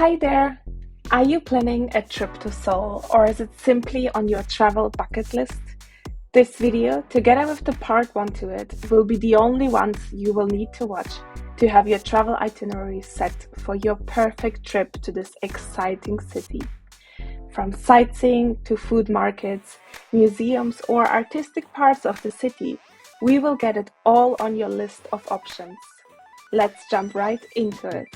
Hi there! Are you planning a trip to Seoul, or is it simply on your travel bucket list? This video, together with the part 1 to it, will be the only ones you will need to watch to have your travel itinerary set for your perfect trip to this exciting city. From sightseeing to food markets, museums, or artistic parts of the city, we will get it all on your list of options. Let's jump right into it.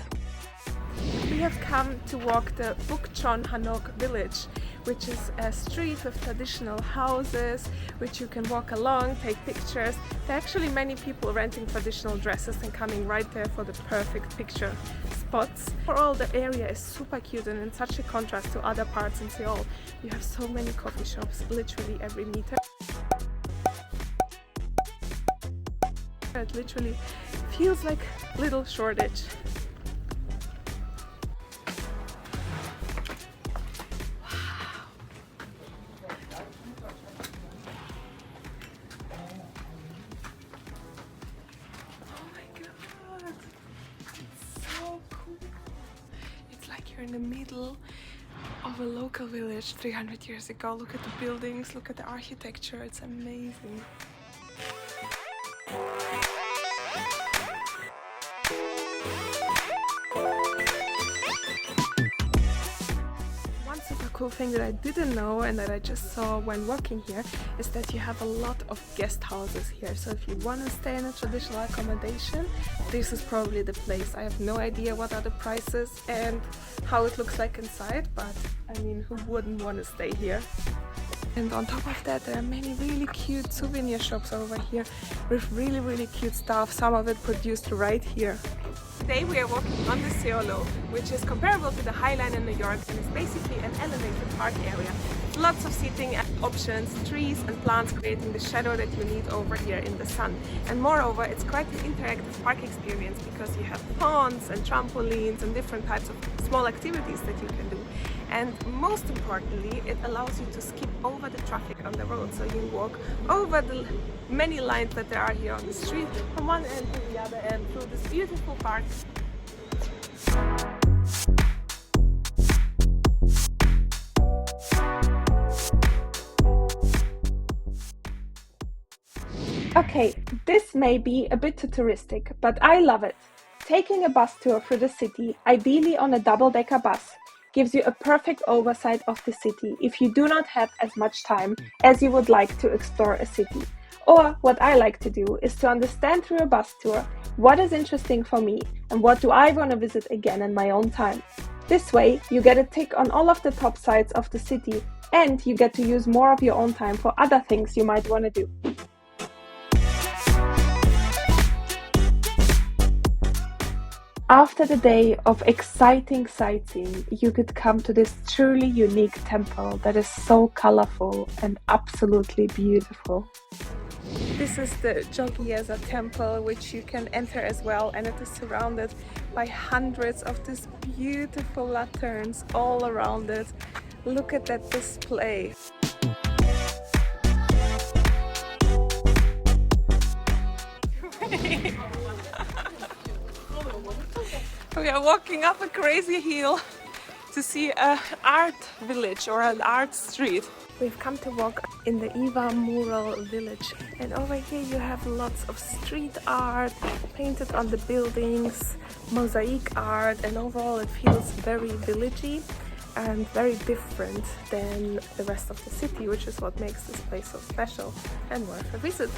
We have come to walk the Bukchon Hanok village, which is a street with traditional houses, which you can walk along, take pictures. There are actually many people renting traditional dresses and coming right there for the perfect picture spots. Overall, the area is super cute and in such a contrast to other parts in Seoul. You have so many coffee shops, literally every meter. It literally feels like a little shortage. You're in the middle of a local village 300 years ago. Look at the buildings, look at the architecture, it's amazing. One super cool thing that I didn't know and that I just saw when walking here is that you have a lot of guest houses here. So if you want to stay in a traditional accommodation, this is probably the place. I have no idea what are the prices and how it looks like inside, but I mean, who wouldn't want to stay here? And on top of that, there are many really cute souvenir shops over here with really cute stuff, some of it produced right here. Today we are walking on the Seoullo, which is comparable to the High Line in New York and is basically an elevated park area. Lots of seating options, trees and plants creating the shadow that you need over here in the sun. And moreover, it's quite an interactive park experience because you have ponds and trampolines and different types of small activities that you can do. And most importantly, it allows you to skip over the traffic on the road. So you walk over the many lines that there are here on the street from one end to the other end through this beautiful park. Okay, this may be a bit too touristic, but I love it. Taking a bus tour through the city, ideally on a double-decker bus, gives you a perfect oversight of the city if you do not have as much time as you would like to explore a city. Or what I like to do is to understand through a bus tour what is interesting for me and what do I want to visit again in my own time. This way you get a tick on all of the top sites of the city and you get to use more of your own time for other things you might want to do. After the day of exciting sightseeing, you could come to this truly unique temple that is so colorful and absolutely beautiful. This is the Jogyesa temple, which you can enter as well, and it is surrounded by hundreds of these beautiful lanterns all around it. Look at that display. We are walking up a crazy hill to see an art village or an art street. We've come to walk in the Ihwa Mural village, and over here you have lots of street art painted on the buildings, mosaic art, and overall it feels very villagey and very different than the rest of the city, which is what makes this place so special and worth a visit.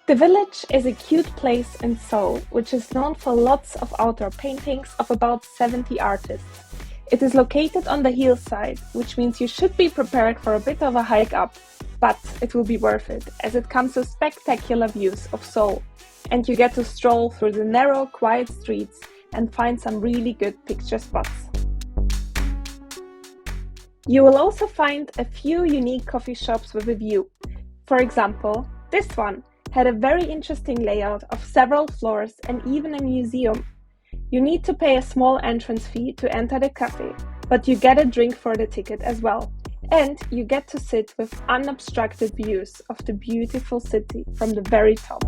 The village is a cute place in Seoul, which is known for lots of outdoor paintings of about 70 artists. It is located on the hillside, which means you should be prepared for a bit of a hike up, but it will be worth it, as it comes with spectacular views of Seoul, and you get to stroll through the narrow, quiet streets and find some really good picture spots. You will also find a few unique coffee shops with a view. For example, this one had a very interesting layout of several floors and even a museum. You need to pay a small entrance fee to enter the cafe, but you get a drink for the ticket as well. And you get to sit with unobstructed views of the beautiful city from the very top.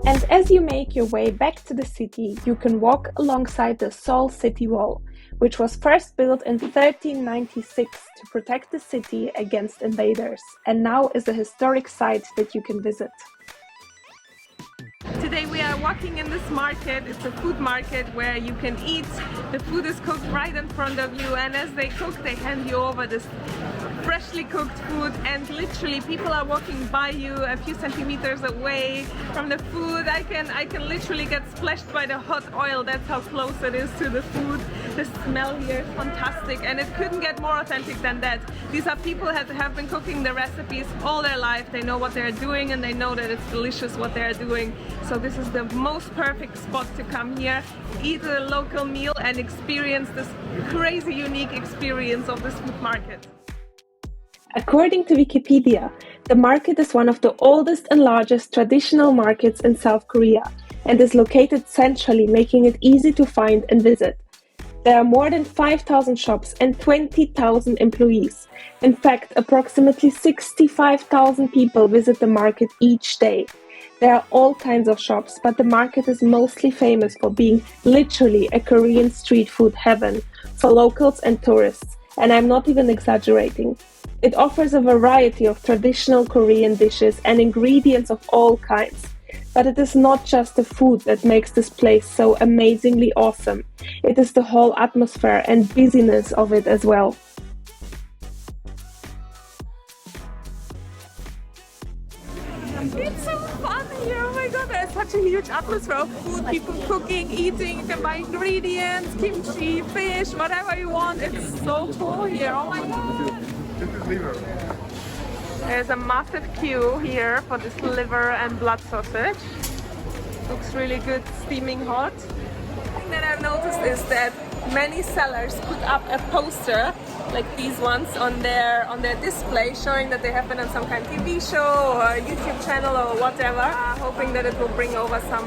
And as you make your way back to the city, you can walk alongside the Seoul City Wall, which was first built in 1396 to protect the city against invaders, and now is a historic site that you can visit. Today we are walking in this market. It's a food market where you can eat. The food is cooked right in front of you, and as they cook, they hand you over this freshly cooked food, and literally people are walking by you a few centimeters away from the food. I can literally get splashed by the hot oil. That's how close it is to the food. The smell here is fantastic, and it couldn't get more authentic than that. These are people that have been cooking the recipes all their life. They know what they're doing, and they know that it's delicious what they're doing. So this is the most perfect spot to come here, eat a local meal, and experience this crazy unique experience of this food market. According to Wikipedia, the market is one of the oldest and largest traditional markets in South Korea and is located centrally, making it easy to find and visit. There are more than 5,000 shops and 20,000 employees. In fact, approximately 65,000 people visit the market each day. There are all kinds of shops, but the market is mostly famous for being literally a Korean street food heaven for locals and tourists, and I'm not even exaggerating. It offers a variety of traditional Korean dishes and ingredients of all kinds. But it is not just the food that makes this place so amazingly awesome. It is the whole atmosphere and busyness of it as well. It's so fun here, oh my god, there's such a huge atmosphere of food, people cooking, eating, you can buy ingredients, kimchi, fish, whatever you want. It's so cool here, oh my god. This is liver. There's a massive queue here for this liver and blood sausage. Looks really good, steaming hot. The thing that I've noticed is that many sellers put up a poster like these ones on their display, showing that they have been on some kind of TV show or YouTube channel or whatever, hoping that it will bring over some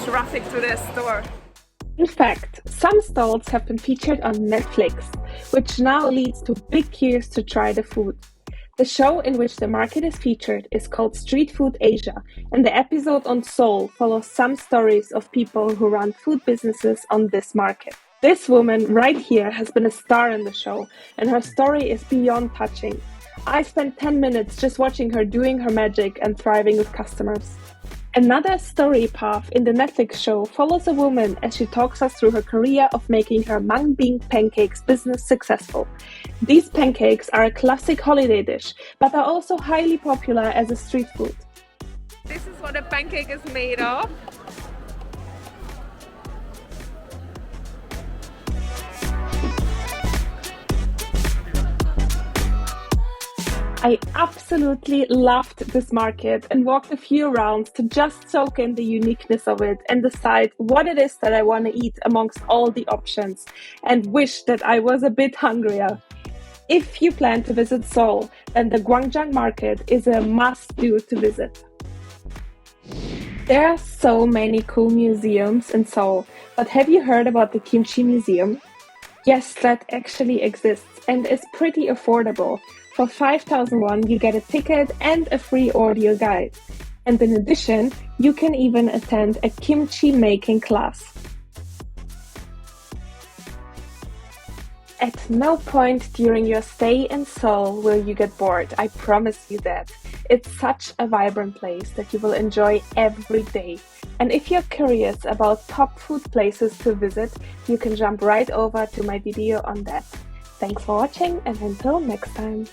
traffic to their store. In fact, some stalls have been featured on Netflix, which now leads to big queues to try the food. The show in which the market is featured is called Street Food Asia, and the episode on Seoul follows some stories of people who run food businesses on this market. This woman right here has been a star in the show, and her story is beyond touching. I spent 10 minutes just watching her doing her magic and thriving with customers. Another story path in the Netflix show follows a woman as she talks us through her career of making her mung bean pancakes business successful. These pancakes are a classic holiday dish, but are also highly popular as a street food. This is what a pancake is made of. I absolutely loved this market and walked a few rounds to just soak in the uniqueness of it and decide what it is that I want to eat amongst all the options, and wish that I was a bit hungrier. If you plan to visit Seoul, then the Gwangjang Market is a must-do to visit. There are so many cool museums in Seoul, but have you heard about the Kimchi Museum? Yes, that actually exists and is pretty affordable. For 5,000 won, you get a ticket and a free audio guide. And in addition, you can even attend a kimchi making class. At no point during your stay in Seoul will you get bored, I promise you that. It's such a vibrant place that you will enjoy every day. And if you're curious about top food places to visit, you can jump right over to my video on that. Thanks for watching, and until next time.